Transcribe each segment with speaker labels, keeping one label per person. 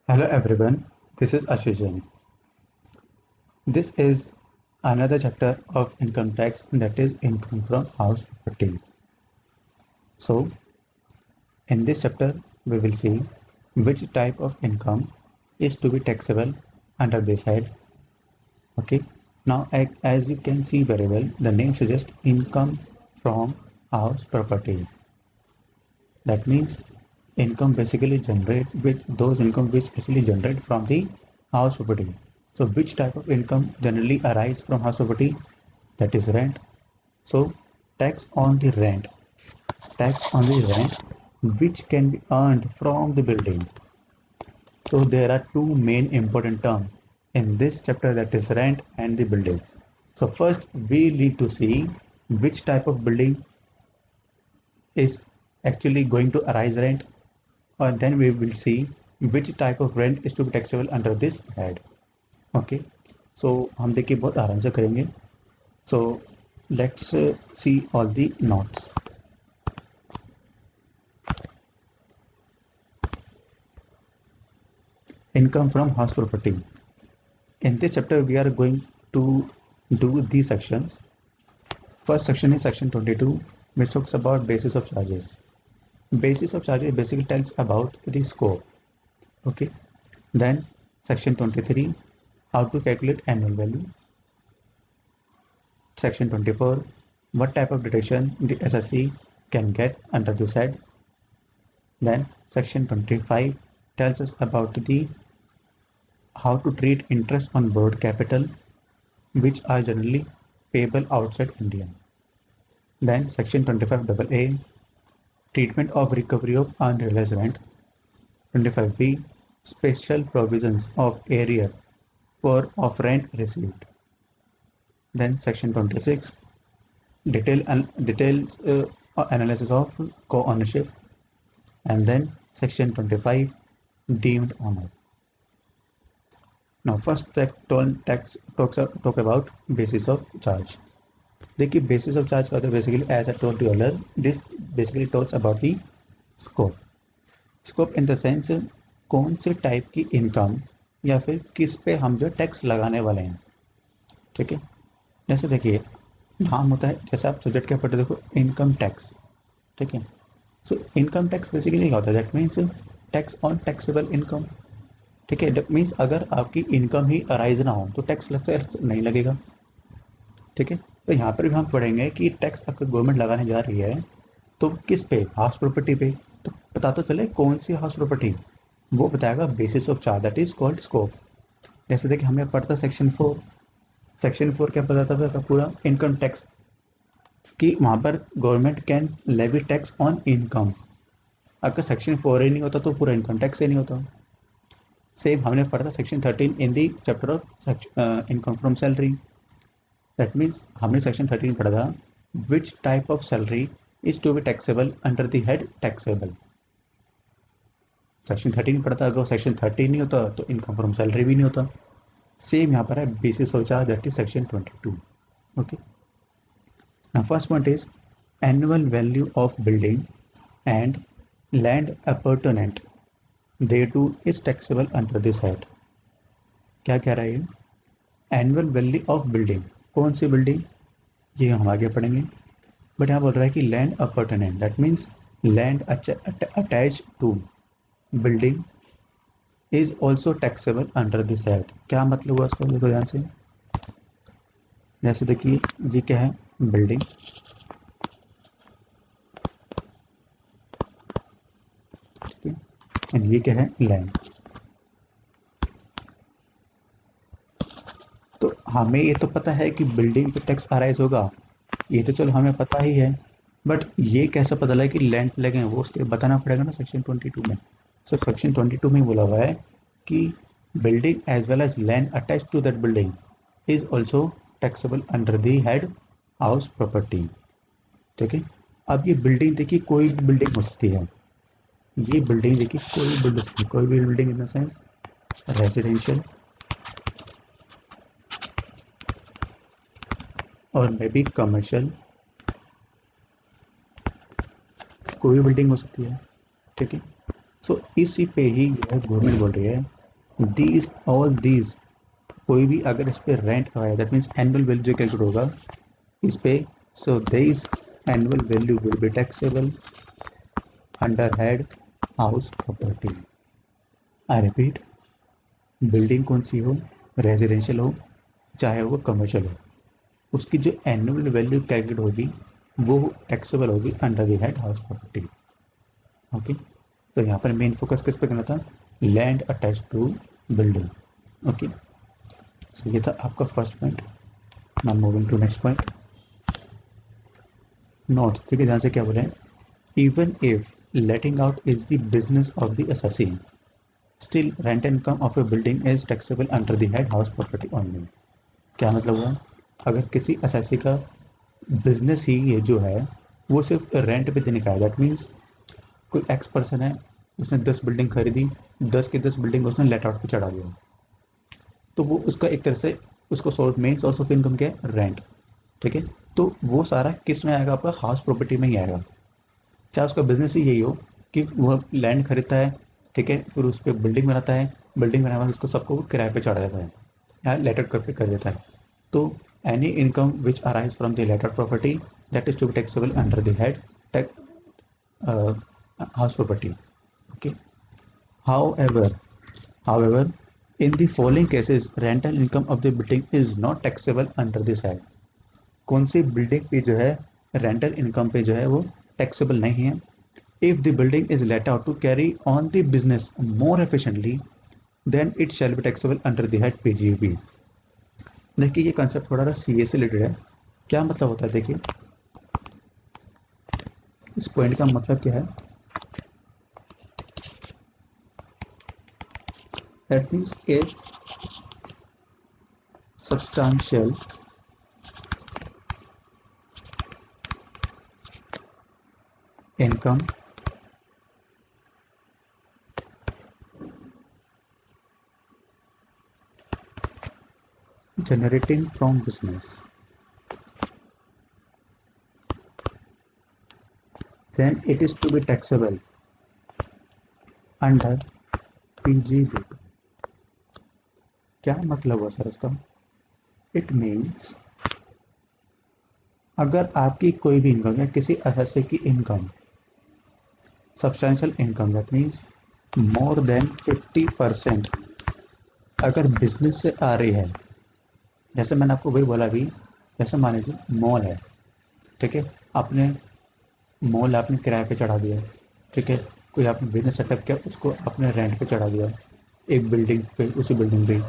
Speaker 1: Hello everyone, this is Ashish Jain. This is another chapter of income tax, that is income from house property. So, in this chapter, we will see which type of income is to be taxable under this head. Okay, now as you can see very well, the name suggests income from house property. That means income basically generate with those income which actually generate from the house property. So which type of income generally arise from house property? That is rent. So tax on the rent, tax on the rent which can be earned from the building. So there are two main important terms in this chapter, that is rent and the building. So first we need to see which type of building is actually going to arise rent, or then we will see which type of rent is to be taxable under this head. Okay, so हम देखिए बहुत आराम से करेंगे. So let's see all the notes. Income from house property. In this chapter we are going to do these sections. First section is section 22, which talks about basis of charges. Basis of charges basically tells about the scope. Okay, then section 23, how to calculate annual value. Section 24, what type of deduction the SSC can get under this head. Then section 25 tells us about the how to treat interest on borrowed capital, which are generally payable outside India. Then section 25AA, treatment of recovery of unrealized rent. 25B, special provisions of area for of rent received. Then section 26, details analysis of co-ownership. And then section 25, deemed honor. Now first talk about basis of charge. देखिए basis of charge का तो basically as I told you earlier, this basically talks about the scope. Scope in the sense कौन से type की income या फिर किस पे हम जो टैक्स लगाने वाले हैं. ठीक है, जैसे देखिए नाम होता है, जैसे आप सब्जेक्ट क्या पढ़ते देखो, इनकम टैक्स. ठीक है, सो इनकम टैक्स बेसिकली क्या होता है, that means tax on taxable income. ठीक है, दैट मीन्स अगर आपकी इनकम ही अराइज ना हो तो टैक्स नहीं लगेगा. ठीक है, तो यहाँ पर भी हम पढ़ेंगे कि टैक्स अगर गवर्नमेंट लगाने जा रही है तो किस पे, हाउस प्रॉपर्टी पे. तो पता तो चले कौन सी हाउस प्रॉपर्टी, वो बताएगा basis of charge, that is called scope. जैसे देखिए हमें पढ़ता सेक्शन 4. सेक्शन 4 क्या बताता था पूरा, इनकम टैक्स, कि वहाँ पर government can levy tax on income. अगर सेक्शन 4 ही नहीं होता तो पूरा इनकम टैक्स ही नहीं होता. सेम हमने पढ़ा था section 13 in the chapter of income from salary. That means हमने सेक्शन 13 पढ़ा था which type of salary is to be taxable under the head taxable. Section 13 पढ़ा था, अगर सेक्शन 13 नहीं होता तो इनकम फ्रॉम सैलरी भी नहीं होता. सेम यहाँ पर है basis of charge, that is section 22. Okay, now first point is annual value of building and land appurtenant thereto is taxable under this head. क्या कह रहा है ये, एनुअल वैल्यू ऑफ बिल्डिंग, कौन सी बिल्डिंग, ये हम आगे पढ़ेंगे. बट यहाँ बोल रहा है कि land appurtenant, that means land attach to building is also taxable under this head. क्या मतलब हुआ उसका, देखो ध्यान से. जैसे देखिए ये क्या है, बिल्डिंग. ठीक है, एंड ये क्या है, लैंड. तो हमें ये तो पता है कि बिल्डिंग पे टैक्स अराइज होगा, ये तो चलो हमें पता ही है. बट ये कैसे पता लगे कि लैंड लगे, वो उसके बताना पड़ेगा ना सेक्शन 22 में. सो सेक्शन 22 में बोला हुआ है कि building as well as land attach to that building is also taxable under the head house property. ठीक है, अब ये बिल्डिंग देखिए कोई भी बिल्डिंग हो सकती है. ये बिल्डिंग देखिए कोई भी बिल्डिंग, कोई भी building in the sense residential और मे बी कमर्शियल, कोई भी बिल्डिंग हो सकती है. ठीक है, सो इसी पे ही जो है गवर्नमेंट बोल रही है दीज ऑल दीज, कोई भी अगर इस पे रेंट आया दैट मीन्स एनुअल वैल्यू जो कैलकुलेट होगा इस पे, so this annual value will B taxable under head house property. I repeat, building कौन सी हो, रेजिडेंशियल हो चाहे वो कमर्शियल हो, उसकी जो एनुअल वैल्यू कैलकुलेट होगी वो टैक्सेबल होगी under the head house property. Okay, तो यहाँ पर मेन फोकस किस पे करना था, land attach to building. Okay, so ये था आपका first point. Now moving to next point, notes. ठीक है, ध्यान से क्या बोले, even if letting out is the business of the assessee, still rent income of a building is taxable under the head house property only. क्या मतलब हुआ, अगर किसी असेसी का बिजनेस ही ये जो है वो सिर्फ रेंट पे देने का है, दैट मीन्स कोई एक्स पर्सन है, उसने 10 बिल्डिंग खरीदी, 10 की 10 बिल्डिंग उसने लेट आउट पे चढ़ा दिया, तो वो उसका एक तरह से उसको source main source of income क्या है, रेंट। ठीक है, तो वो सारा किस में आएगा, आपका हाउस प्रॉपर्टी में ही आएगा। चाहे उसका बिजनेस ही यही हो कि वो लैंड खरीदता है, ठीक है, फिर उस पर बिल्डिंग बनाता है, बिल्डिंग बनाने के बाद उसको सबको किराए पे चढ़ा देता है या लेट आउट कर देता है। तो any income which arise from the let out property that is to be taxable under the head house property. Okay. However, however, in the following cases, rental income of the building is not taxable under this head. कौन सी building पे जो है rental income पे जो है वो taxable नहीं है, if the building is let out to carry on the business more efficiently then it shall be taxable under the head PGB. देखिए ये कंसेप्ट थोड़ा सा सीए से रिलेटेड है। क्या मतलब होता है, देखिए इस पॉइंट का मतलब क्या है, that means A substantial income generating from business, then it is to be taxable under PGB। क्या मतलब हुआ सर इसका, इट मीन्स अगर आपकी कोई भी इनकम या किसी असेसी की income substantial income that means more than 50% अगर बिजनेस से आ रही है, जैसे मैंने आपको वही बोला अभी, जैसे मान लीजिए मॉल है, ठीक है, आपने मॉल आपने किराए पे चढ़ा दिया, ठीक है, कोई आपने बिजनेस सेटअप किया उसको आपने रेंट पे चढ़ा दिया, एक बिल्डिंग पे, उसी बिल्डिंग पे,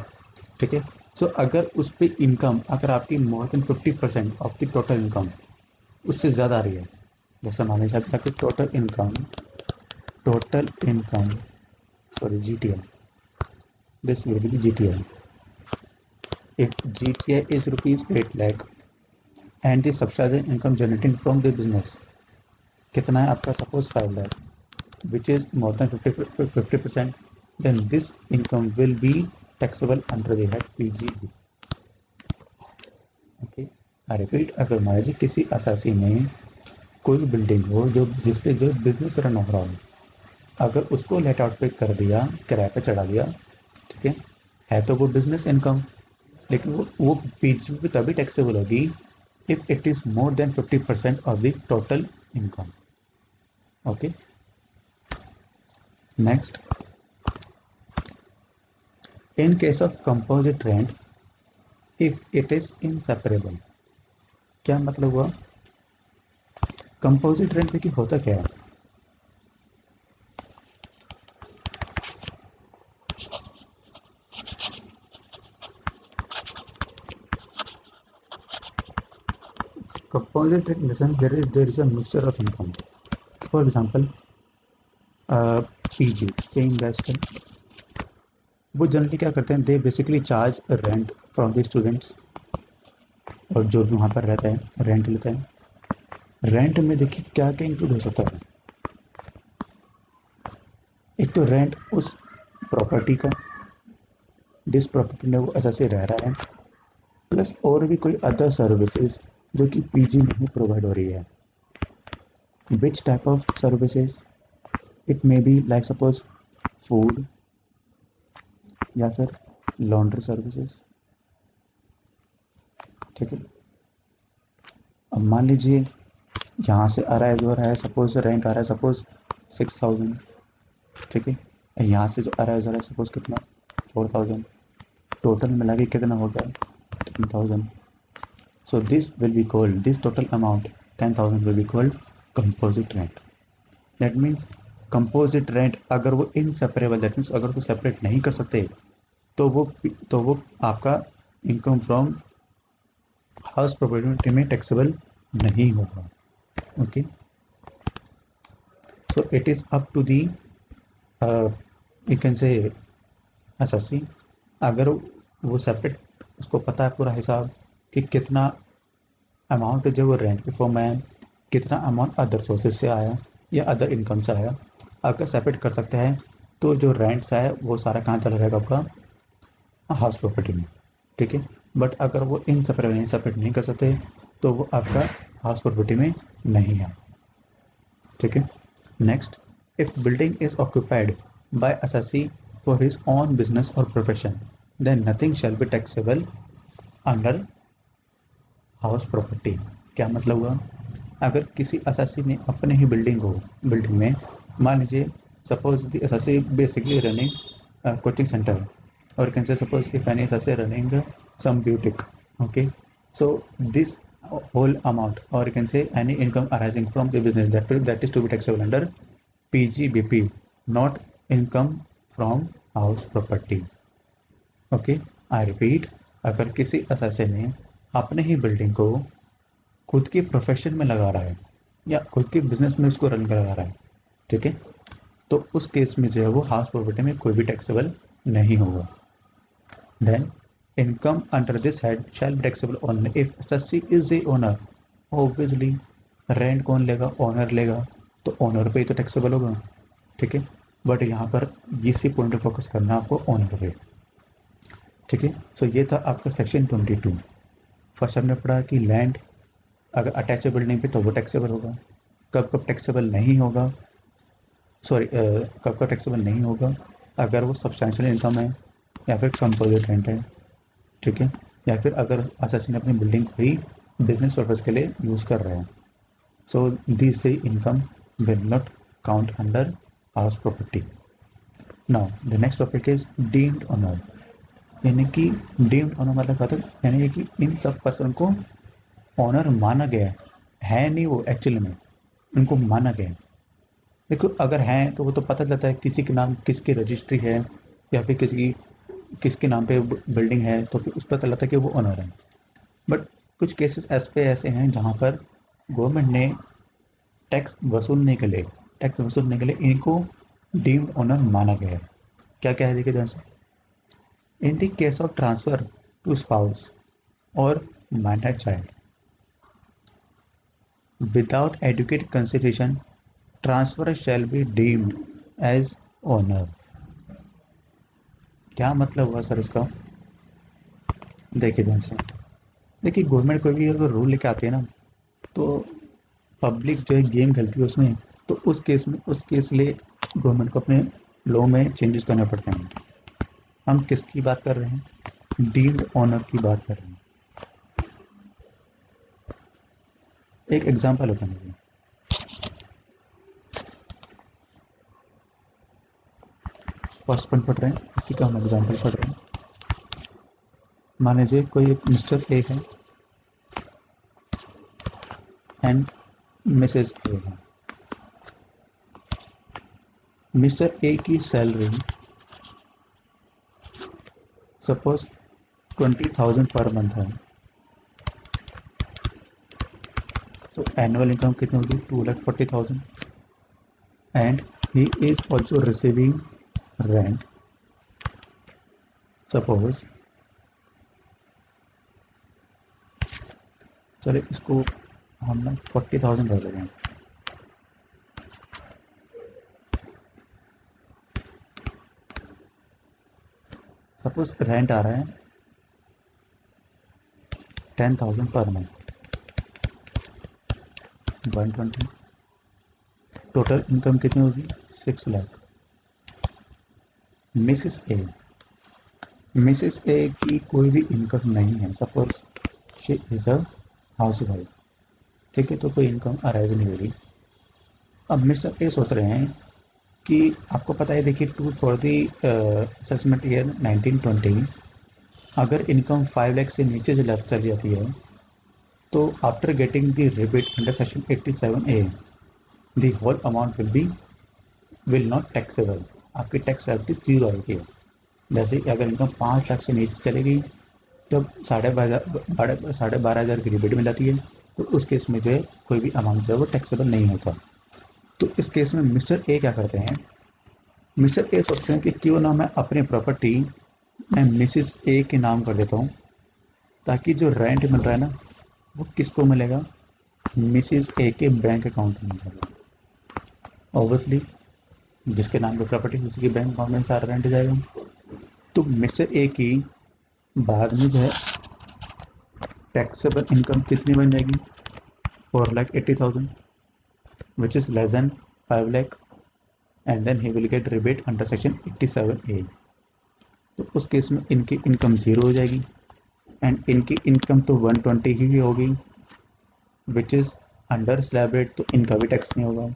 Speaker 1: ठीक है। सो अगर उस पे इनकम अगर आपकी मोर than 50% of the total income उससे ज़्यादा आ रही है, जैसे मान लीजिए अगर आपकी total income sorry GTL, this will B GTL, if GTI is rupees 8 lakh and the substantial income generating from the business कितना है आपका, suppose 5 lakh, which is more than 50%, then this income will be taxable under the head PGB। Okay, I repeat, अगर मान लीजिए किसी असासी में कोई भी बिल्डिंग हो जो जिसपे जो बिजनेस रन हो रहा हो, अगर उसको लेट आउट पे कर दिया, किराए पे चढ़ा दिया, ठीक है तो वो बिजनेस इनकम, लेकिन वो PGB पे तभी टैक्सेबल होगी if it is more than 50% of the total income. Okay, next, in case of composite rent if it is inseparable. क्या मतलब हुआ, कंपोजिट रेंट देखिए होता क्या है, composite rent in the sense there is a mixture of income. For example PG paying guest, वो generally क्या करते हैं, they basically charge rent from the students, और जो भी वहाँ पर रहता है रेंट लेता है। रेंट में देखिए क्या क्या इंक्लूड हो सकता है, एक तो रेंट उस प्रॉपर्टी का जिस प्रॉपर्टी में वो ऐसा से रह रहा है, प्लस और भी कोई अदर सर्विसेज जो कि पीजी में ही प्रोवाइड हो रही है। विच type of services, it may be like suppose food, या फिर लॉन्ड्री सर्विसेज। ठीक है, अब मान लीजिए यहाँ से आ रहा है, जो आ रहा है सपोज रेंट आ रहा है सपोज 6000। ठीक है, यहाँ से जो आ रहा है जो आ रहा है सपोज कितना 4000, टोटल मिला के कितना हो गया 10,000। सो this will be called, this total amount 10,000 will be called composite rent. That means composite rent अगर वो इनसेपरेबल, दैट मीन्स अगर वो सेपरेट नहीं कर सकते तो वो आपका इनकम फ्रॉम हाउस प्रॉपर्टी में टैक्सेबल नहीं होगा। Okay, so it is up to the you can say SSC, अगर वो सेपरेट, उसको पता है पूरा हिसाब कि कितना अमाउंट जो वो रेंट के फॉर्म में है, कितना अमाउंट अदर सोर्सेज से आया या अदर इनकम से आया, अगर सेपरेट कर सकते हैं तो जो रेंट्स है वो सारा कहाँ चला जाएगा आपका हाउस प्रॉपर्टी में। ठीक है, बट अगर वो इन सेपरेट नहीं कर सकते तो वो आपका हाउस प्रॉपर्टी में नहीं है। ठीक है, next, if building is occupied by assessee for his own business or profession, then nothing shall be taxable under house property. क्या मतलब हुआ, अगर किसी असासी ने अपने ही बिल्डिंग में, मान लीजिए suppose the assessee basically running coaching centre, और can say suppose if any assessee running some boutique. Okay, so this whole amount, or you can say any income arising from the business, that is to be taxable under PGBP, not income from house property। Okay, I repeat, अगर किसी असासे ने अपने ही building को खुद के profession में लगा रहा है या खुद के बिजनेस में उसको रन करा रहा है, ठीक है, तो उस केस में जो है वो हाउस प्रॉपर्टी में कोई भी टैक्सेबल नहीं होगा। Then income under this head shall be taxable only if SSC is a owner. Obviously rent कौन लेगा, ओनर लेगा, तो ओनर पे ही तो टैक्सेबल होगा। ठीक है, बट यहाँ पर इसी पॉइंट पे फोकस करना है आपको, ओनर पे। ठीक है, सो ये था आपका सेक्शन 22। फर्स्ट हमने पढ़ा कि लैंड अगर अटैचेबल नहीं पे तो वो टैक्सेबल होगा, कब कब टैक्सेबल नहीं होगा, सॉरी कब कब टैक्सेबल नहीं होगा, अगर वो सब्सटैंशियल इनकम है या फिर कंपोजिट रेंट है। ठीक है, या फिर अगर असेसी ने अपनी बिल्डिंग को ही बिजनेस पर्पज़ के लिए यूज़ कर रहे हैं। So this three income will not count under house property. Now the next topic is deemed honour, यानी कि डीम्ड ऑनर मतलब क्या था, यानी कि इन सब पर्सन को ऑनर माना गया है नहीं, वो एक्चुअली में उनको माना गया है। देखो अगर हैं तो वो तो पता चलता है किसी के नाम किसकी रजिस्ट्री है या फिर किसके नाम पे बिल्डिंग है, तो फिर उस पर पता लगता है कि वो ओनर है। बट कुछ केसेस ऐसे हैं जहाँ पर गवर्नमेंट ने टैक्स वसूलने के लिए इनको डीम्ड ओनर माना गया है। क्या क्या है देखिए ध्यान से, in the case of transfer to spouse और minor child without adequate consideration, transfer shall be deemed as owner. क्या मतलब हुआ सर इसका, देखिए ध्यान से, देखिए गवर्नमेंट कोई भी अगर रूल लेके आती है ना, तो पब्लिक जो है गेम खेलती है उसमें, तो उस केस लिए गवर्नमेंट को अपने लॉ में चेंजेस करने पड़ते हैं। हम किसकी बात कर रहे हैं, डीम्ड ओनर की बात कर रहे हैं। एक एग्जांपल होता है, फर्स्ट पॉइंट पढ़ रहे हैं, इसी का हम एग्जांपल पढ़ रहे हैं। मान लीजिए कोई एक मिस्टर ए है एंड मिसेस ए है। मिस्टर ए की सैलरी सपोज 20,000 पर मंथ है, सो एनुअल इनकम कितनी होगी 2,40,000, and he is also receiving rent suppose, चलिए इसको हम ना 40,000 रख लेंगे। सपोज रेंट आ रहा है 10,000 पर मंथ, 120, टोटल इनकम कितनी होगी 6 lakh. Mrs A Mrs A की कोई भी इनकम नहीं है, suppose she is a house wife, ठीक है, तो कोई इनकम अराइज नहीं होगी। अब मिस्टर ए सोच रहे हैं कि आपको पता है, देखिए, to for the assessment year 1920 अगर इनकम 5 लाख से नीचे जो लेफ्ट चली जाती है, तो after getting the rebate under section 87A the whole amount will not taxable, आपकी टैक्स लाइबिलिटी जीरो आएगी। जैसे कि अगर इनकम 5 लाख से नीचे चली गई तो 12,500 की रिबेट मिल जाती है, तो उस केस में जो है कोई भी अमाउंट जो है वो टैक्सेबल नहीं होता। तो इस केस में मिस्टर ए क्या करते हैं, मिस्टर ए सोचते हैं कि क्यों ना मैं अपनी प्रॉपर्टी मैं मिसिस ए के नाम कर देता हूँ, ताकि जो रेंट मिल रहा है ना वो किसको मिलेगा, मिसिस ए के बैंक अकाउंट में मिलेगा। ऑब्वियसली जिसके नाम पे प्रॉपर्टी उसी के बैंक अकाउंट में सारा रेंट जाएगा। तो मिस्टर ए की बाद में जो है टैक्सेबल इनकम कितनी बन जाएगी, 4,80,000 which is less than 5 lakh, and then he will get rebate under section 87A। तो उस केस में इनकी इनकम ज़ीरो हो जाएगी, एंड इनकी इनकम तो 120 ही होगी which is under slab rate, तो इनका भी टैक्स नहीं होगा,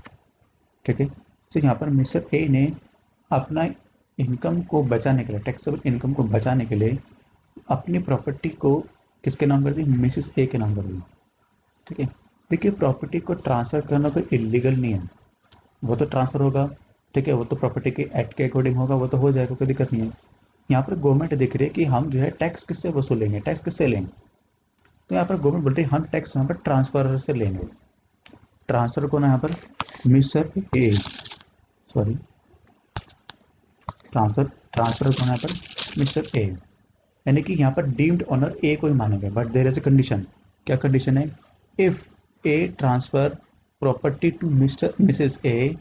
Speaker 1: ठीक है। तो यहाँ पर मिस्टर ए ने अपना इनकम को बचाने के लिए, टैक्सेबल इनकम को बचाने के लिए अपनी प्रॉपर्टी को किसके नाम कर दी, मिसिस ए के नाम कर दी, ठीक है। देखिए, प्रॉपर्टी को ट्रांसफ़र करना कोई इलीगल नहीं है, वो तो ट्रांसफ़र होगा, ठीक है, वो तो प्रॉपर्टी के एक्ट के अकॉर्डिंग होगा, वो तो हो जाएगा, कोई दिक्कत नहीं है। यहाँ पर गवर्नमेंट देख रही है कि हम जो है टैक्स किससे वसूलेंगे, टैक्स किससे लेंगे, तो यहाँ पर गवर्नमेंट बोल रही है हम टैक्स यहाँ पर ट्रांसफर से लेंगे। ट्रांसफर को ना यहाँ पर mister A, sorry, transfer transfer को यहाँ पर मिस्टर ए, यानी कि यहाँ पर डीम्ड ऑनर ए को ही मानेंगे, but there is a condition. क्या कंडीशन है, if A transfer property to mister missus A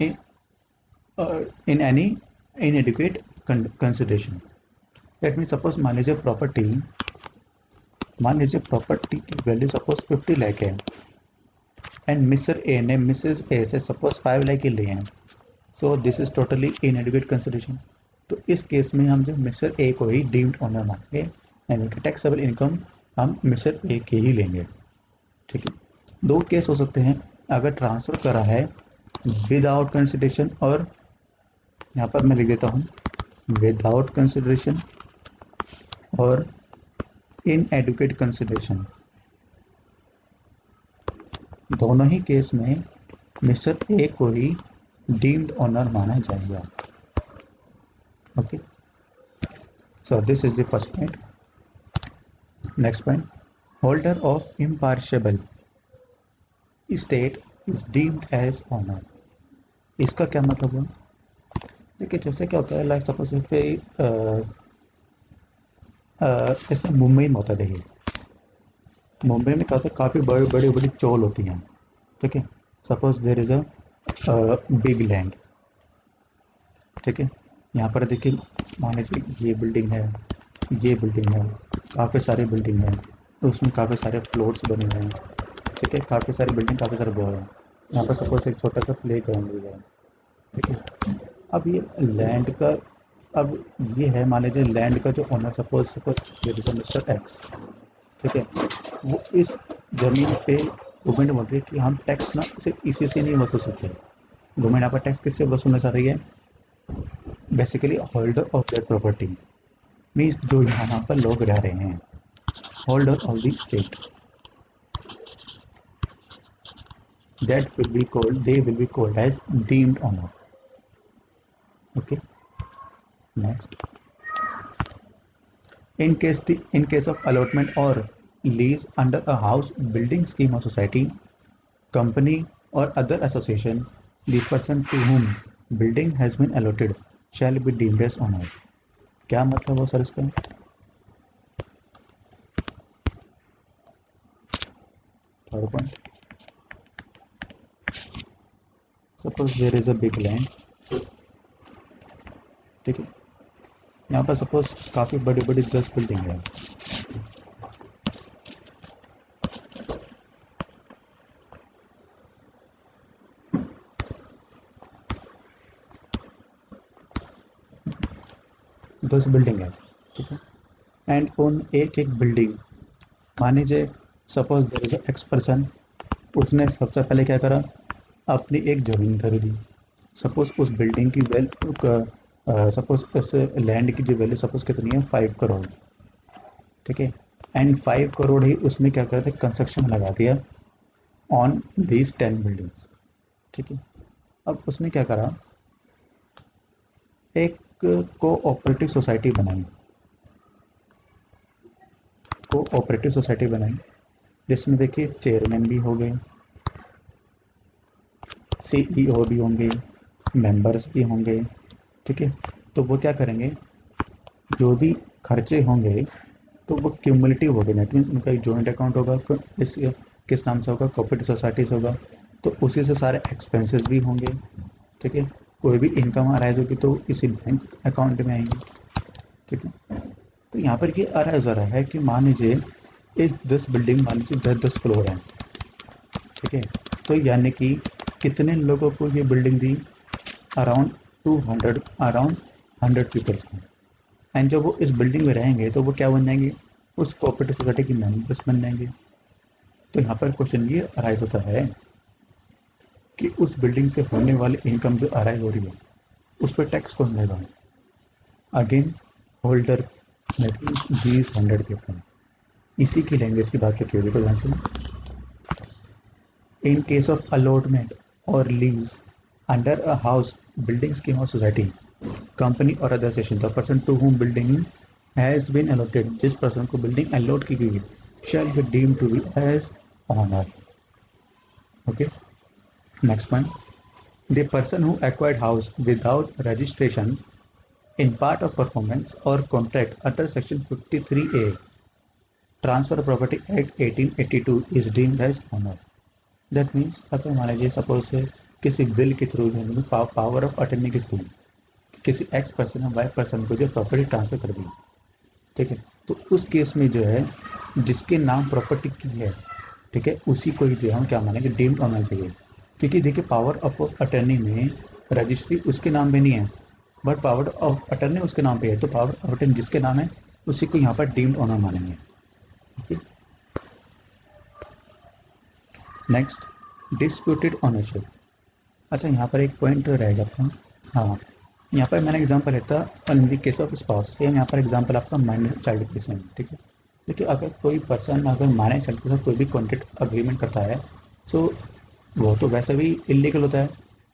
Speaker 1: in any inadequate consideration, that mean suppose मान लीजिए प्रॉपर्टी की वैल्यू सपोज 50 लाख है, एंड मिस्टर ए ने मिसेस ए से सपोज 5 लाख ही लिए हैं, सो दिस इज टोटली इनएडिक्वेट कंसिडरेशन। तो इस केस में हम जो मिस्टर ए को ही डीम्ड ऑनर मानेंगे, यानी कि टैक्सेबल इनकम हम मिस्टर ए के ही लेंगे, ठीक है। दो केस हो सकते हैं, अगर ट्रांसफ़र करा है विदाउट कंसिडरेशन, और यहाँ पर मैं लिख देता हूँ विदाउट कंसिडरेशन और इनएडुकेट कंसिडरेशन, दोनों ही केस में मिस्टर ए को ही डीम्ड ऑनर माना जाएगा। Okay, so this is the first point. Next point, holder of impartible estate is deemed as owner. इसका क्या मतलब है, देखिए जैसे क्या होता है, लाइक सपोज जैसे मुंबई में होता है, देखिए मुंबई में क्या होता है, काफ़ी बड़ी बड़ी चौल होती हैं, ठीक है। Suppose there is a big land, ठीक है। यहाँ पर देखिए, मान लीजिए ये बिल्डिंग है, ये बिल्डिंग है, काफ़ी सारी बिल्डिंग है, तो उसमें काफ़ी सारे फ्लोर्स बने हुए हैं, ठीक है, काफ़ी सारी बिल्डिंग, काफ़ी सारे घर हैं। यहाँ पर सपोज एक छोटा सा प्ले ग्राउंड भी है, ठीक है। अब ये लैंड का, अब ये है, मान लीजिए लैंड का जो owner suppose suppose mister x, ठीक है, वो इस ज़मीन पे गवर्नमेंट बोल रही है कि हम टैक्स ना सिर्फ इसी से नहीं वसूल सकते। गवर्नमेंट यहाँ पर टैक्स किससे वसूलना चाह रही है, basically holder of that property, means जो यहाँ पर लोग रह रहे हैं, holder of the state, that will be called, they will be called as deemed owner. Okay, next, in case of allotment or lease under a house building scheme of society, company or other association, the person to whom building has been allotted shall be deemed as owner। क्या मतलब हो sir इसका, third point, suppose there is a big land, ठीक है, यहाँ पर suppose काफ़ी बड़ी बड़ी 10 बिल्डिंग है, 10 बिल्डिंग है, ठीक है। एंड ऑन एक एक बिल्डिंग, मान लीजिए suppose there is X person, उसने सबसे पहले क्या करा, अपनी एक ज़मीन खरीदी। सपोज उस बिल्डिंग की सपोज उस लैंड की जो वैल्यू सपोज कितनी है, 5 करोड़। ठीक है। एंड 5 करोड़ ही उसने क्या करा था, कंस्ट्रक्शन लगा दिया ऑन दीज 10 बिल्डिंग्स। ठीक है। अब उसने क्या करा, एक कोऑपरेटिव सोसाइटी बनाई, कोऑपरेटिव सोसाइटी बनाई जिसमें देखिए चेयरमैन भी हो गए, सीईओ भी होंगे, मेंबर्स भी होंगे। ठीक है। तो वो क्या करेंगे, जो भी खर्चे होंगे तो वो क्यूमुलेटिव हो गए, नेट मीन्स उनका एक जॉइंट अकाउंट होगा, इस किस नाम से होगा, कोऑपरेटिव सोसाइटी से होगा, तो उसी से सारे एक्सपेंसेस भी होंगे। ठीक है। कोई भी इनकम अराइज होगी तो इसी बैंक अकाउंट में आएंगे। ठीक है। तो यहाँ पर ये अराइज हो रहा है कि मान लीजिए इस 10 बिल्डिंग, मान लीजिए 10 10 फ्लोर हैं। ठीक है। तो यानी कि कितने लोगों को ये बिल्डिंग दी, अराउंड 200, अराउंड 100 पीपल्स को। एंड जब वो इस बिल्डिंग में रहेंगे तो वो क्या बन जाएंगे, उस कोऑपरेटिव सोसाइटी के मेंबर्स बन जाएंगे। तो यहाँ पर क्वेश्चन ये अराइज होता है कि उस बिल्डिंग से होने वाली इनकम जो अराइज हो रही है उस पर टैक्स कौन देगा, again holder, that means these 100 people. इसी की लैंग्वेज की बात लिखी हुई है ध्यान से। इन केस ऑफ अलॉटमेंट और lease under a house building scheme of society, company और other association, the person to whom building has been allotted, जिस पर्सन को बिल्डिंग अलॉट की गई है, shall be deemed to be as owner. Okay. Next point, the person who acquired house without registration in part of performance or contract under section 53A transfer property act 1882 is deemed as owner। That means अगर मान लीजिए suppose से किसी bill के through, power of attorney के through किसी x person ने Y person को जो प्रॉपर्टी ट्रांसफर कर दी। ठीक है। तो उस केस में जो है जिसके नाम प्रॉपर्टी की है, ठीक है, उसी को ही जो है हम क्या मानेंगे, डीम्ड होना चाहिए। क्योंकि देखिए पावर ऑफ अटर्नी में रजिस्ट्री उसके नाम पे नहीं है, बट पावर ऑफ अटर्नी उसके नाम पे है, तो पावर ऑफ अटर्नी जिसके नाम है उसी को यहाँ पर डीम्ड ओनर मानेंगे। ओके। Next, disputed ownership. अच्छा, यहाँ पर एक पॉइंट रहेगा आपका। हाँ, यहाँ पर मैंने एग्जांपल लेता इन the case of spouse, same यहाँ पर एग्जांपल आपका माइनर चाइल्ड केस में। ठीक है। देखिए अगर कोई पर्सन अगर माइनर चाइल्ड के साथ कोई भी कॉन्ट्रैक्ट अग्रीमेंट करता है, सो वो तो वैसे भी इलीगल होता है।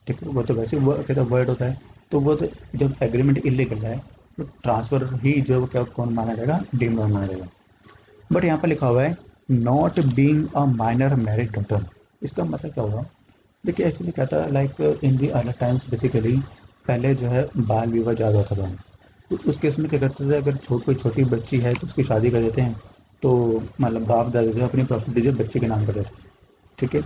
Speaker 1: ठीक है। वो तो वैसे वो कहता वर्ड होता है, तो वो तो जब एग्रीमेंट इलीगल है तो ट्रांसफ़र ही जो क्या कौन माना जाएगा, डीम्ड माना जाएगा। बट यहाँ पर लिखा हुआ है not being a minor married daughter. इसका मतलब क्या हुआ, देखिए एक्चुअली क्या था, like in the other times basically पहले जो है बाल विवाह ज़्यादा होता था। तो उस केस में क्या करते थे, अगर कोई छोटी बच्ची है तो उसकी शादी कर देते हैं, तो मतलब बाप दादा जो अपनी प्रॉपर्टी जो बच्चे के नाम कर देते हैं। ठीक है।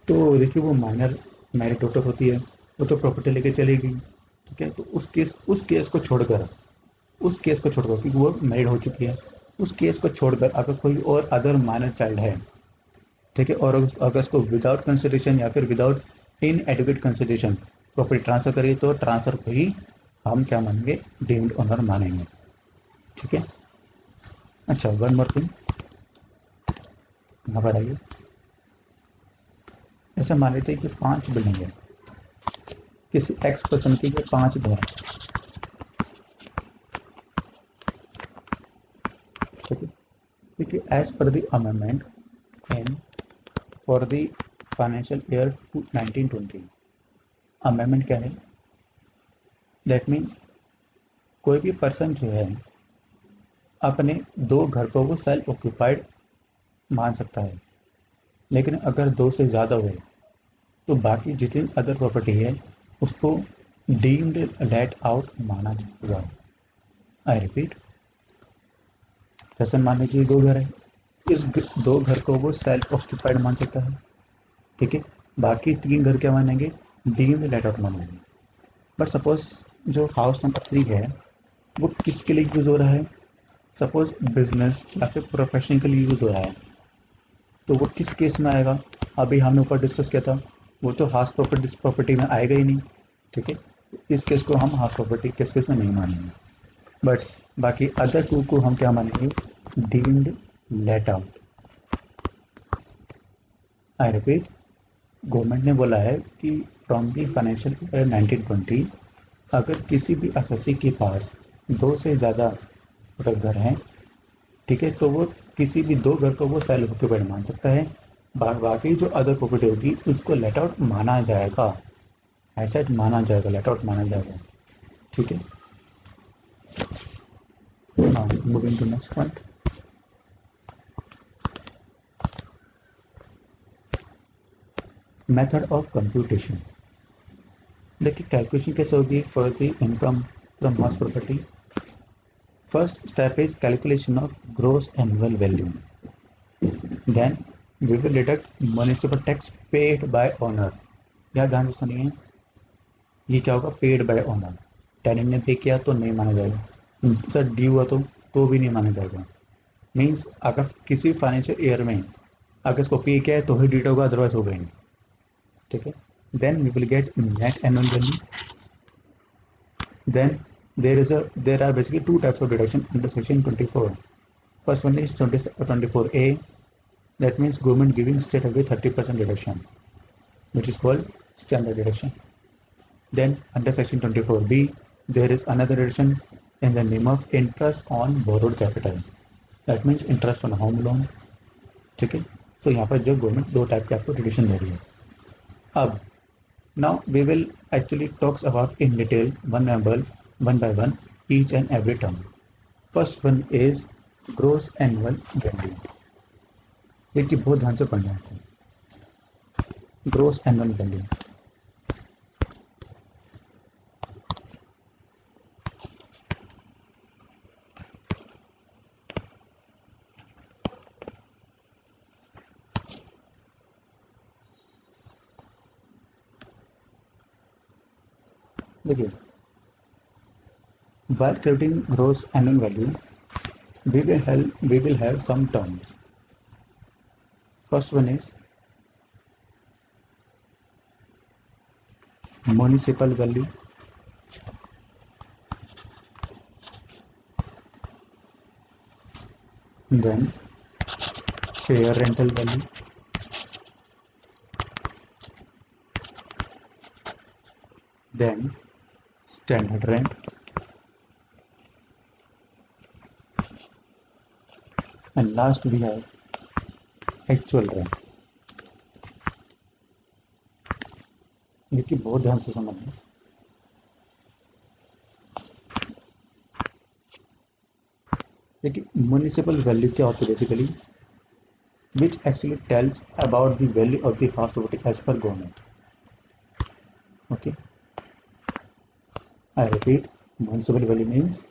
Speaker 1: तो देखिए वो माइनर मैरिड डॉटर होती है, वो तो प्रॉपर्टी लेके चली गई। ठीक है। तो उस केस को छोड़कर क्योंकि वो मैरिड हो चुकी है, उस केस को छोड़कर अगर कोई और अदर माइनर चाइल्ड है, ठीक है, और अगर उसको विदाउट कंसिडरेशन या फिर without inadequate consideration property transfer करिए तो ट्रांसफर को ही हम क्या मानेंगे, डीम्ड ओनर मानेंगे। ठीक है। अच्छा, वन मोर थिंग, यहाँ पर आइए। ऐसा मान लेते हैं कि 5 बिल्डिंग है, किसी एक्स पर्सन की ये 5 घर है। ठीक है। देखिए as per the amendment and for the financial year 1920, amendment क्या है, दैट मीन्स कोई भी पर्सन जो है अपने 2 घर को वो सेल्फ ऑक्यूपाइड मान सकता है, लेकिन अगर 2 से ज़्यादा हुए तो बाकी जितनी अदर प्रॉपर्टी है उसको डीम्ड लेट आउट माना जाएगा। आई रिपीट, जैसे मान लीजिए 2 घर है, इस 2 घर को वो सेल्फ ऑक्यूपाइड मान सकता है। ठीक है। बाकी 3 घर क्या मानेंगे, डीम्ड लेट आउट मानेंगे। बट सपोज जो हाउस नंबर 3 है वो किसके लिए यूज़ हो रहा है, सपोज बिजनेस या फिर प्रोफेशन के लिए यूज़ हो रहा है, तो वो किस केस में आएगा, अभी हमने ऊपर डिस्कस किया था, वो तो हाउस प्रॉपर्टी में आएगा ही नहीं। ठीक है। इस केस को हम हाउस प्रॉपर्टी किस केस में नहीं मानेंगे। बट बाकी अदर टू को हम क्या मानेंगे, deemed let out. I repeat, government ने बोला है कि फ्रॉम दी फाइनेंशियल ईयर 1920 अगर किसी भी एसएससी के पास दो से ज़्यादा अगर घर हैं, ठीक है, तो वो किसी भी दो घर को वो सेल्फ ऑक्यूपाइड मान सकता है। बाकी जो अदर प्रॉपर्टी होगी उसको लेट आउट माना जाएगा, एसेट माना जाएगा, लेट आउट माना जाएगा, ठीक है। Now moving to next point, method of computation. देखिए कैलकुलेशन कैसे होगी for the income from house property. First step is calculation of gross annual value, then we will deduct municipal tax paid by owner. यहाँ ध्यान से सुनिए, ये क्या होगा, पेड बाय ओनर। टेनेंट ने पे किया तो नहीं माना जाएगा, सर ड्यू हुआ तो भी नहीं माना जाएगा। मीन्स अगर किसी फाइनेंशियल ईयर में अगर इसको पे किया है तो ही डिड होगा, अदरवाइज होगा ही नहीं, ठीक है। Then we will get net annual value. Then there are basically two types of deduction under section 24. First one is 24A, that means government giving state away 30% deduction, which is called standard deduction. Then under section 24B there is another deduction in the name of interest on borrowed capital, that means interest on home loan, ठीक है। तो यहाँ पर जो government दो type के आपको deduction दे रही है। अब now we will actually talks about in detail one by one each and every term. First one is gross annual value। देखिए बहुत ध्यान से पढ़ना है, ग्रोस एनुअल वैल्यू। देखिए while calculating gross annual value we will have some terms. First one is municipal value, then fair rental value, then standard rent, and last we have actual rent। देखिए बहुत ध्यान से समझना। देखिए municipal value क्या होती है basically, which actually tells about the value of the house property as per government, okay। I repeat, municipal value means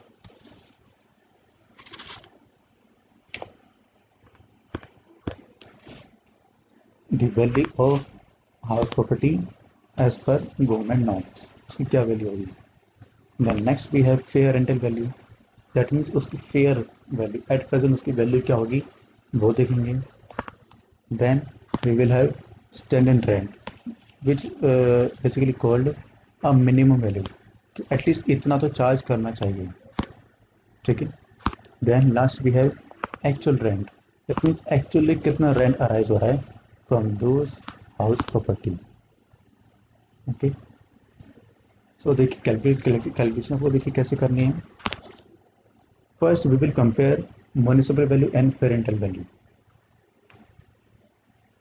Speaker 1: the value of house property as per government norms, उसकी क्या value होगी। Then next we have fair rental value, that means उसकी fair value at present उसकी value क्या होगी वो देखेंगे। Then we will have standard rent which basically called a minimum value, at least इतना तो चार्ज करना चाहिए, ठीक है। Then last we have actual rent, that means actually कितना रेंट अराइज हो रहा है from those house property, okay. So देखिए कैलकुलेशन आपको देखिए कैसे करनी है। First we will compare municipal value and fair rental value.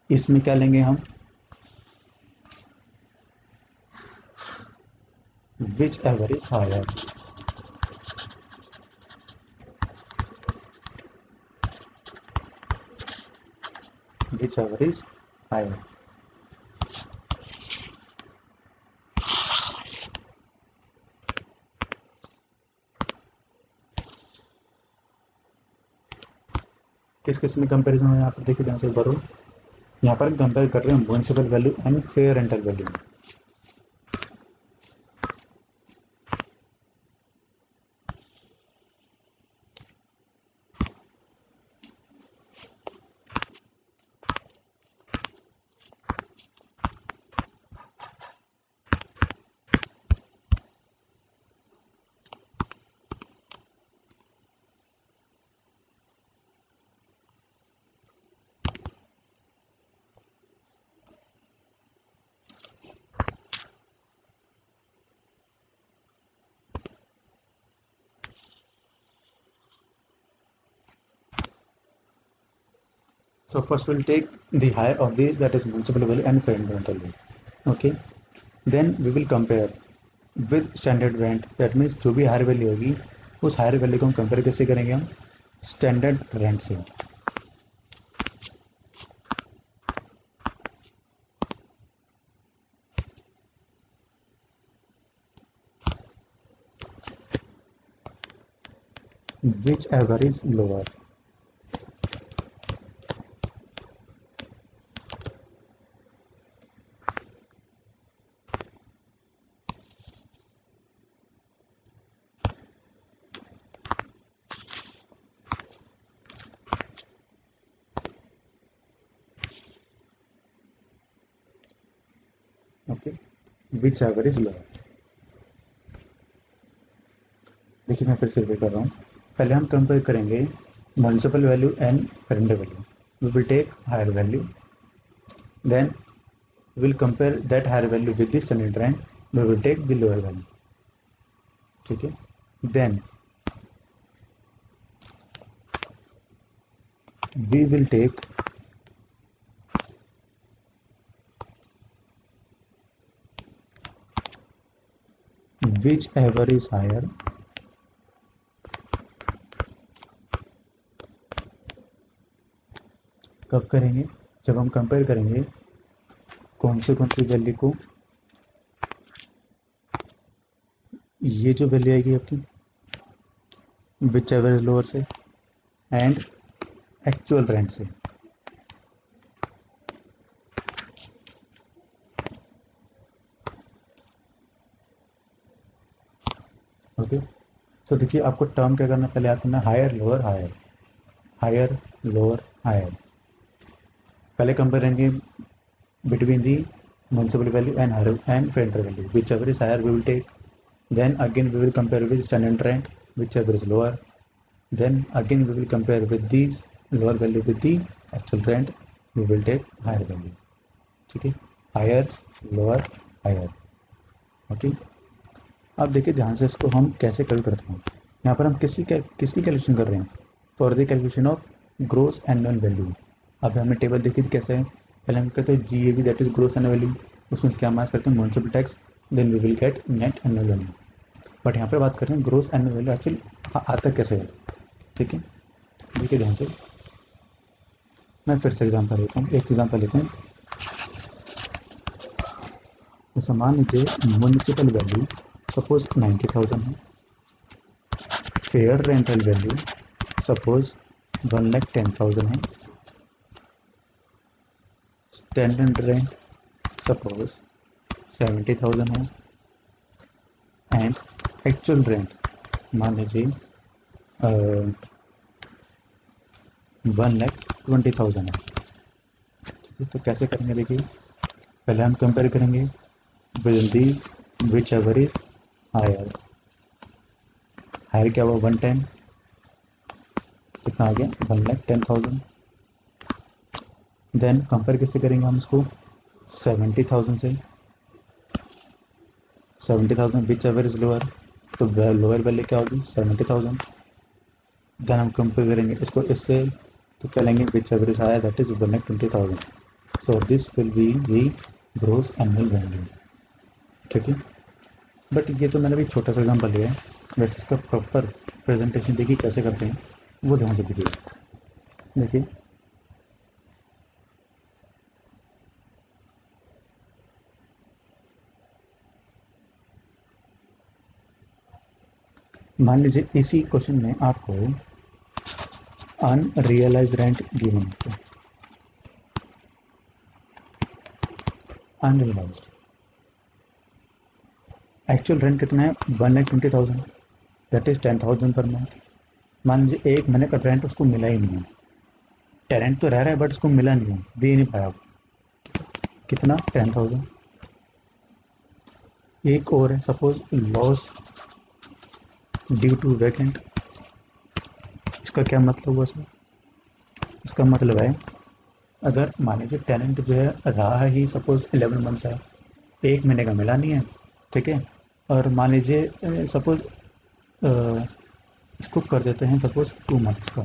Speaker 1: इसमें क्या लेंगे हम, whichever is higher, whichever is higher. किस किस में कंपेरिजन है यहाँ पर देखिए ध्यान से एक बार, यहाँ पर कंपेयर कर रहे हैं municipal value and fair rental value. So first we'll take the higher of these, that is municipal value and current rental value. Okay. Then we will compare with standard rent. That means जो भी higher value होगी उस higher value को हम compare कैसे करेंगे, हम standard rent से. Which ever is lower. Okay, which ever is lower. देखिए मैं फिर से रिपीट कर रहा हूँ. पहले हम कंपेयर करेंगे municipal value and current value. We will take higher value, then we will compare that higher value with the standard rent. We will take the lower value. ठीक है. Then we will take whichever is higher कब करेंगे, जब हम compare करेंगे कौन सी value को. ये जो वैल्यू आएगी आपकी विच एवर इज लोअर से एंड एक्चुअल रेंट से. ओके. सो देखिए आपको टर्म क्या करना, पहले याद करना higher lower higher, higher lower higher. पहले कंपेयर करेंगे between the municipal value and higher and rental value. Whichever is higher we will take. Then again we will compare with standard rent, whichever is lower. Then again we will compare with these lower value with the actual rent. We will take higher value. ठीक है. Higher, lower, higher. Okay. अब देखिए ध्यान से इसको हम कैसे calculate करते हैं. यहाँ पर हम किसकी कैलकुलेशन कर रहे हैं, for the calculation of gross annual value. अब हमने टेबल देखी थी कैसे है. पहले हम करते हैं GAV, that is gross annual value. उसमें क्या माइनस करते हैं municipal tax, then we will get net annual value. But यहाँ पे बात कर रहे हैं ग्रोस एनुअल वैल्यू एक्चुअली आता कैसे है. ठीक है. देखिए ध्यान से मैं फिर से एग्जाम्पल लेता हूँ, एक एग्जाम्पल लेते हैं. जैसे मान लीजिए म्युनिसिपल वैल्यू सपोज 90,000 है, फेयर रेंटल वैल्यू सपोज 1,10,000 है, स्टैंडर्ड रेंट सपोज 70,000 है, एंड एक्चुअल रेंट मान लीजिए 1,20,000 है. तो कैसे करेंगे, देखिए पहले हम कंपेयर करेंगे with these whichever is higher. Higher क्या हुआ 110, कितना आ गया 1,10,000. देन कंपेयर किससे करेंगे हम इसको 70,000 से. 70,000 विच एवर इज लोअर, तो लोअर वैल्यू क्या होगी 70,000. देन हम कंपेयर करेंगे इसको इससे, तो क्या लेंगे whichever is higher, that is 1,20,000. So this will be the gross annual value. ठीक है. बट ये तो मैंने भी छोटा सा एग्जाम्पल लिया है, वैसे इसका प्रॉपर प्रेजेंटेशन देखिए कैसे करते हैं वो ध्यान से देखिए. देखिए मान लीजिए इसी क्वेश्चन में आपको अनरियलाइज रेंट गिवन है, अनरियलाइज एक्चुअल रेंट कितना है 1,20,000, दैट इज 10,000 पर मंथ. मान लीजिए एक महीने का रेंट उसको मिला ही नहीं है, टेरेंट तो रह रहा है बट उसको मिला नहीं है, दे नहीं पाया. कितना 10,000. एक और है suppose loss due to vacant. इसका क्या मतलब हुआ सर, इसका मतलब है अगर मान लीजिए टेनेंट जो है रहा ही सपोज 11 मंथ्स है, एक महीने का मिला नहीं है. ठीक है. और मान लीजिए सपोज इसको कर देते हैं सपोज 2 मंथ्स का,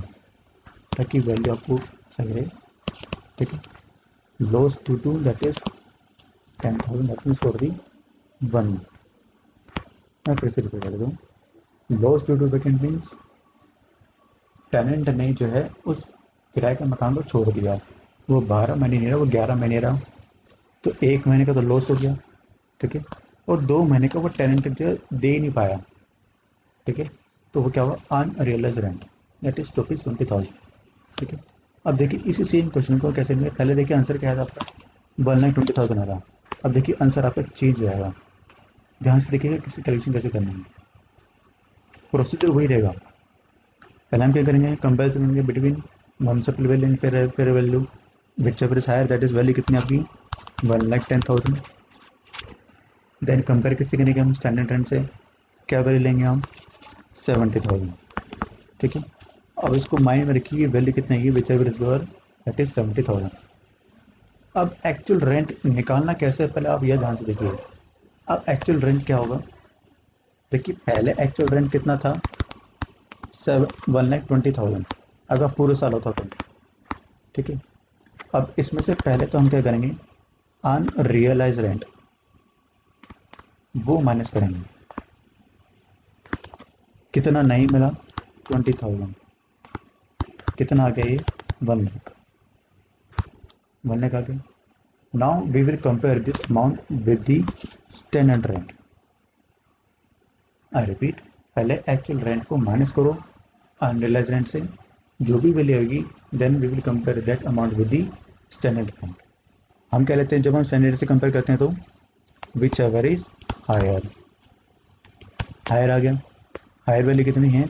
Speaker 1: ताकि वैल्यू आपको सही रहे. ठीक है। Loss due to that is 10,000, that means for the 1। मैं फिर से रिपीट कर देता हूँ। Loss due to vacant means tenant ने जो है उस किराए के मकान को छोड़ दिया, वो 12 महीने नहीं रहा, वो 11 महीने रहा, तो 1 महीने का तो लॉस हो गया। ठीक है। और 2 महीने का वो टेनेंट जो है दे ही नहीं पाया। ठीक है। तो वो क्या हुआ, अनरियलाइज रेंट, दैट इज ₹20,000। ठीक है। अब देखिए इसी सेम क्वेश्चन को कैसे लिया, पहले देखिए आंसर क्या है आपका, 1,20,000 आ रहा। अब देखिए आंसर आपका चेंज हो जाएगा। ध्यान से देखिएगा किसी कैलकुलेशन कैसे करनी है, प्रोसीजर वही रहेगा। पहले हम क्या करेंगे, कंपेरिजन करेंगे between municipal value and fair value, whichever is higher, that is value कितनी आपकी 1,10,000। देन कंपेयर किससे करेंगे हम, स्टैंडर्ड रेंट से, क्या वैल्यू लेंगे हम 70,000। ठीक है। अब इसको माइंड में रखिए वैल्यू कितनी है, which ever is lower that is 70,000। अब एक्चुअल रेंट निकालना कैसे है, पहले आप यह ध्यान से देखिए। अब एक्चुअल रेंट क्या होगा, देखिए पहले एक्चुअल रेंट कितना था 1,20,000, अगर पूरे साल होता तो। ठीक है। अब इसमें से पहले तो हम क्या करेंगे, अनरियलाइज रेंट वो माइनस करेंगे, कितना नहीं मिला 20,000, कितना आ गया ये 1 लाख, 1 लाख आ गया। Now we will compare this amount with the standard rent. I repeat, पहले एक्चुअल रेंट को माइनस करो अनरियलाइज रेंट से, जो भी वैल्यू आएगी then we will compare that amount with the standard rent. हम क्या लेते हैं, जब हम स्टैंडर्ड से कंपेयर करते हैं तो whichever is higher, higher आ गया, हायर वैल्यू कितनी है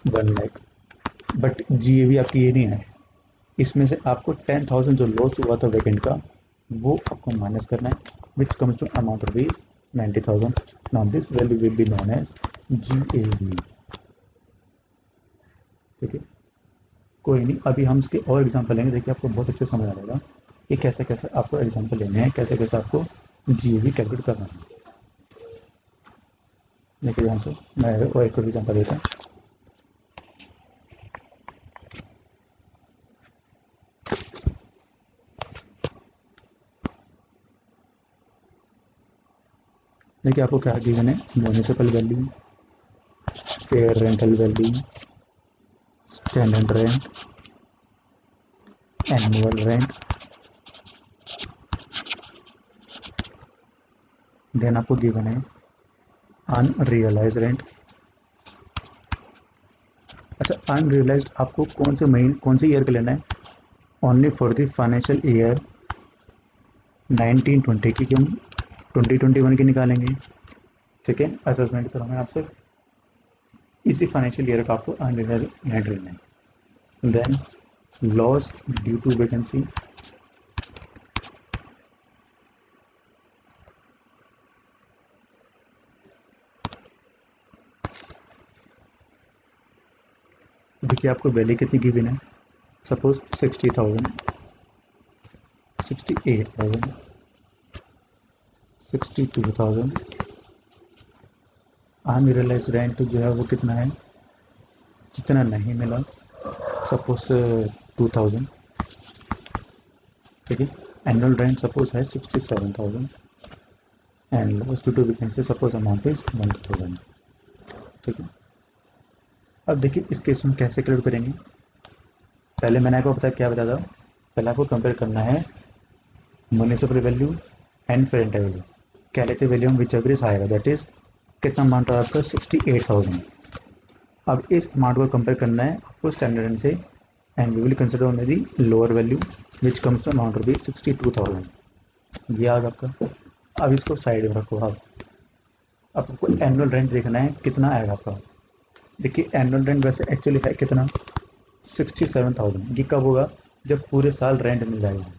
Speaker 1: 1 लाख। बट जी ए भी आपकी ये नहीं है, इसमें से आपको 10,000 जो लॉस हुआ था वैकेंट का वो आपको माइनस करना है, which comes to amount rupees 90,000। Now this value will be known as G A V. ठीक है। कोई नहीं, अभी हम इसके और एग्जाम्पल लेंगे, देखिए आपको बहुत अच्छे समझ आ जाएगा कि कैसे कैसे आपको एग्जाम्पल लेने हैं, कैसे कैसे आपको जी ए बी कैलकुलेट करना है। देखिए ध्यान से, मैं और एक एग्जाम्पल देता हूँ। देखिए आपको क्या गिवन है, municipal value, fair rental value, standard rent, annual rent, then आपको गिवन है अनरियलाइज रेंट। अच्छा, अनरियलाइज आपको कौन से महीने कौन से ईयर का लेना है, only for the financial year 1920 की, हम 2021 की निकालेंगे। ठीक है। असेसमेंट तो हमें आपसे इसी फाइनेंशियल ईयर का आपको अनरियलाइज रेंट लेना है। Then loss due to vacancy, देखिए आपको वैल्यू कितनी गिवन है, सपोज 60,000, 68,000, 62,000। अनरियलाइज रेंट जो है वो कितना है, कितना नहीं मिला, सपोज 2,000। ठीक है। एनुअल रेंट सपोज है 67,000 and loss due to vacancy suppose amount is 1,000। ठीक है। अब देखिए इस केस में कैसे कैलकुलेट करेंगे, पहले मैंने आपको बताया क्या बताया था, पहले आपको कंपेयर करना है municipal value and fair rental value. क्या लेते वैल्यू हम whichever is higher, that is कितना अमाउंट है आपका 68,000। अब इस अमाउंट को कंपेयर करना है आपको स्टैंडर्ड रेंट से, and we will consider only the lower value which comes to amount rupees 62,000। ये आ गया आपका। अब इसको साइड में रखो। आप आपको एनुअल रेंट देखना है कितना आएगा आपका। देखिए एनुअल रेंट वैसे एक्चुअली है कितना 67,000। ये कब होगा, जब पूरे साल रेंट मिल जाएगा,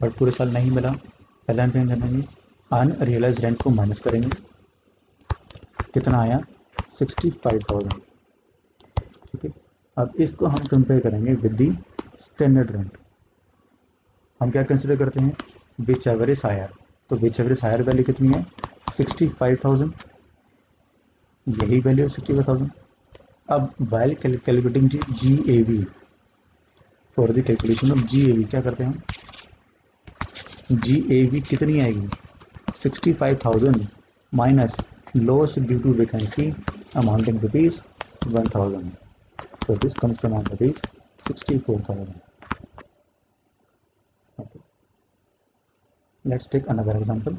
Speaker 1: बट पूरे साल नहीं मिला। पहले हम क्या करेंगे, अनरियलाइज रेंट को माइनस करेंगे, कितना आया 65,000। ठीक है। अब इसको हम कंपेयर करेंगे विद दी स्टैंडर्ड रेंट। हम क्या कंसिडर करते हैं, विच एवर इज हायर, तो whichever is higher value कितनी है 65,000, यही वैल्यू है 65,000। अब while calculating G A V, for the calculation of G A V क्या करते हैं हम, GAV कितनी आएगी 65,000 minus loss due to vacancy amounting rupees 1,000. So this comes to amount rupees 64,000. Okay. Let's take another example.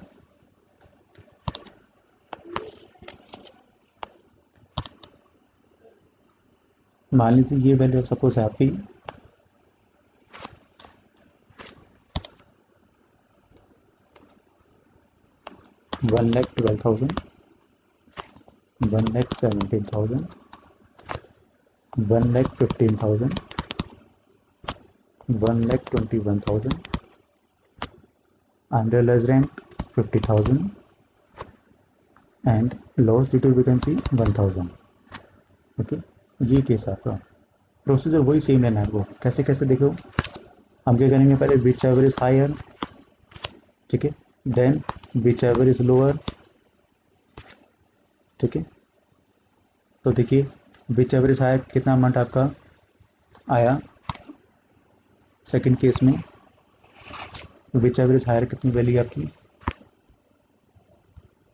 Speaker 1: मान लीजिए ये value suppose है आपकी 1,12,000, 1,17,000, 1,15,000, 1,21,000, unrealized rent 50,000 and loss due to vacancy 1,000. Okay, ये केस आपका प्रोसीजर वही सेम है ना आपको. कैसे कैसे देखो, हम क्या करेंगे, पहले विच एवर इज हायर, ठीक है, then whichever is lower, ठीक है. तो देखिए विच एवर इज हायर कितना अमाउंट आपका आया सेकंड केस में. विच एवर इज हायर कितनी वैल्यू आपकी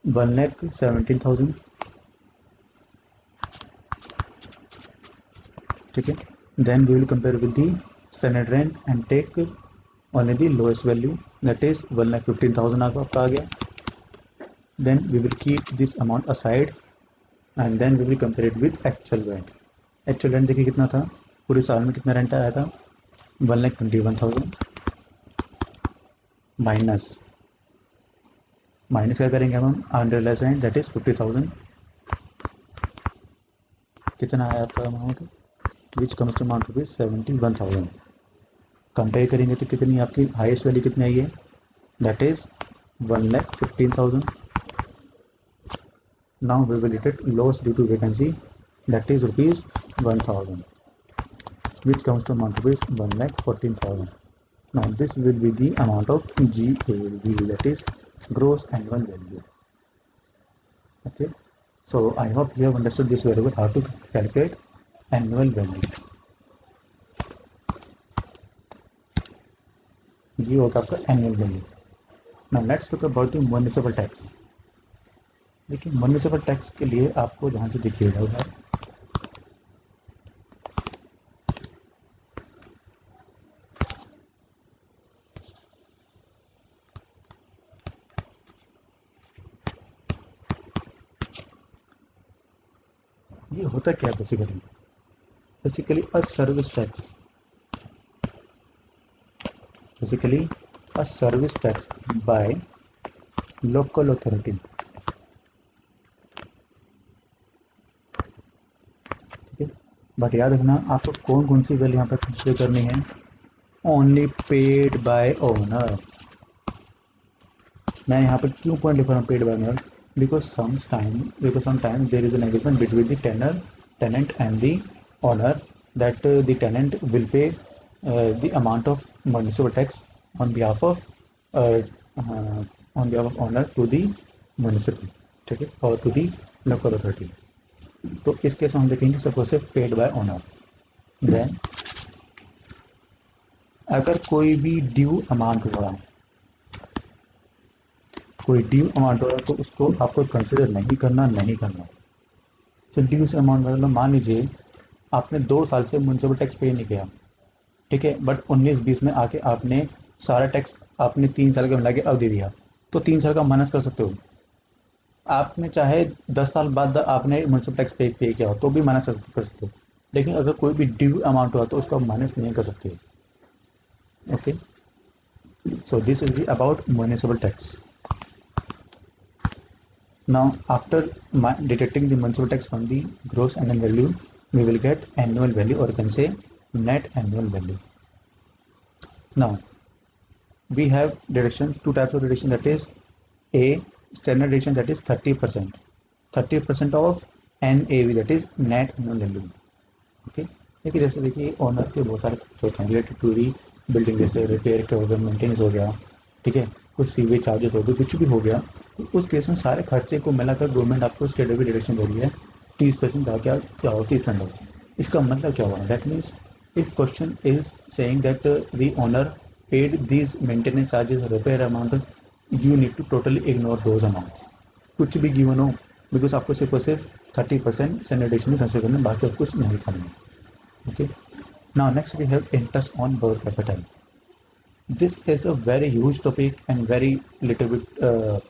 Speaker 1: 1,17,000, ठीक है. Then we will compare with the standard rent and take only the lowest value, that is 1,15,000 आपका आ गया. Then we will keep this amount aside and then we will compare it with actual rent. Actual rent देखिए कितना था, पूरे साल में कितना रेंट आया था 1,21,000 माइनस क्या करेंगे हम अनरियलाइज्ड रेंट दैट इज 50,000. कितना आया आपका amount which comes to amount rupees 71,000. Compare करेंगे तो कितनी आपकी हाईएस्ट वैल्यू कितनी आई है that is 1,15,000. Now we will detect loss due to vacancy that is rupees 1,000 which comes to amount rupees 1,14,000. Now this will be the amount of GAV, that is gross annual value. Okay, so I hope you have understood this very well, how to calculate annual value. ये होगा आपका annual value. Now let's talk about the municipal tax. देखिए municipal tax के लिए आपको ध्यान से देखिएगा उधर, ये होता क्या basically a service tax, basically a service tax by local authority. ठीक है, बट याद रखना आपको कौन कौन सी वैल्यू यहाँ पर कंसिडर करनी है, ओनली पेड बाय ओनर. मैं यहाँ पर क्यों पॉइंट लिख रहा हूँ paid by owner, because sometimes there is an agreement between the tenant and the owner that the tenant will pay the amount of municipal tax on behalf of owner to the municipal, ठीक है, और to the local authority. तो इस case में हम देखेंगे suppose से paid by owner. Then अगर कोई भी ड्यू अमाउंट हुआ, कोई ड्यू अमाउंट हो रहा है तो उसको आपको कंसिडर नहीं करना. तो ड्यू से अमाउंट मतलब मान लीजिए आपने 2 साल से म्यूनसिपल टैक्स पे नहीं किया, ठीक है, बट 19-20 में आके आपने सारा टैक्स आपने 3 साल का मिला के अब दे दिया, तो 3 साल का माइनस कर सकते हो. आपने चाहे 10 साल बाद आपने म्यूनसिपल टैक्स पे किया हो तो भी माइनस कर सकते हो, लेकिन अगर कोई भी ड्यू अमाउंट हुआ तो उसको माइनस नहीं कर सकते. Okay, so this is the about municipal tax. Now, after deducting the municipal tax from the gross annual value, we will get annual value, or you can say net annual value. Now, we have deductions, 2 types of deduction, that is A, standard deduction, that is 30%. 30% of NAV, that is net annual value. Okay, देखिए जैसे देखिए owner के बहुत सारे खर्च होते हैं related to the building, जैसे रिपेयर का हो गया, मेंटेनेंस हो गया, ठीक है, कुछ सीवेज चार्जेस हो गए, कुछ भी हो गया, तो उस केस में सारे खर्चे को मिलाकर गवर्नमेंट आपको स्टेट लेवल डिडक्शन दे रही है 30%. क्या हो 30% हो. इसका मतलब क्या हुआ, that means if question is saying that the owner paid these maintenance charges or repair amount, you need to totally ignore those amounts. कुछ भी given हो, because आपको सिर्फ और सिर्फ 30% sanitation कंसिडर करना, बाकी आप कुछ नहीं करना. Okay. Now next we have interest on working capital. This is a very huge topic and very little bit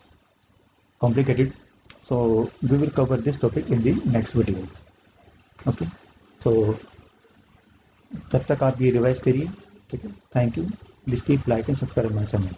Speaker 1: complicated. So we will cover this topic in the next video. Okay. So तब तक आप ये revise करिए. ठीक है. Thank you. Please keep like and subscribe my channel.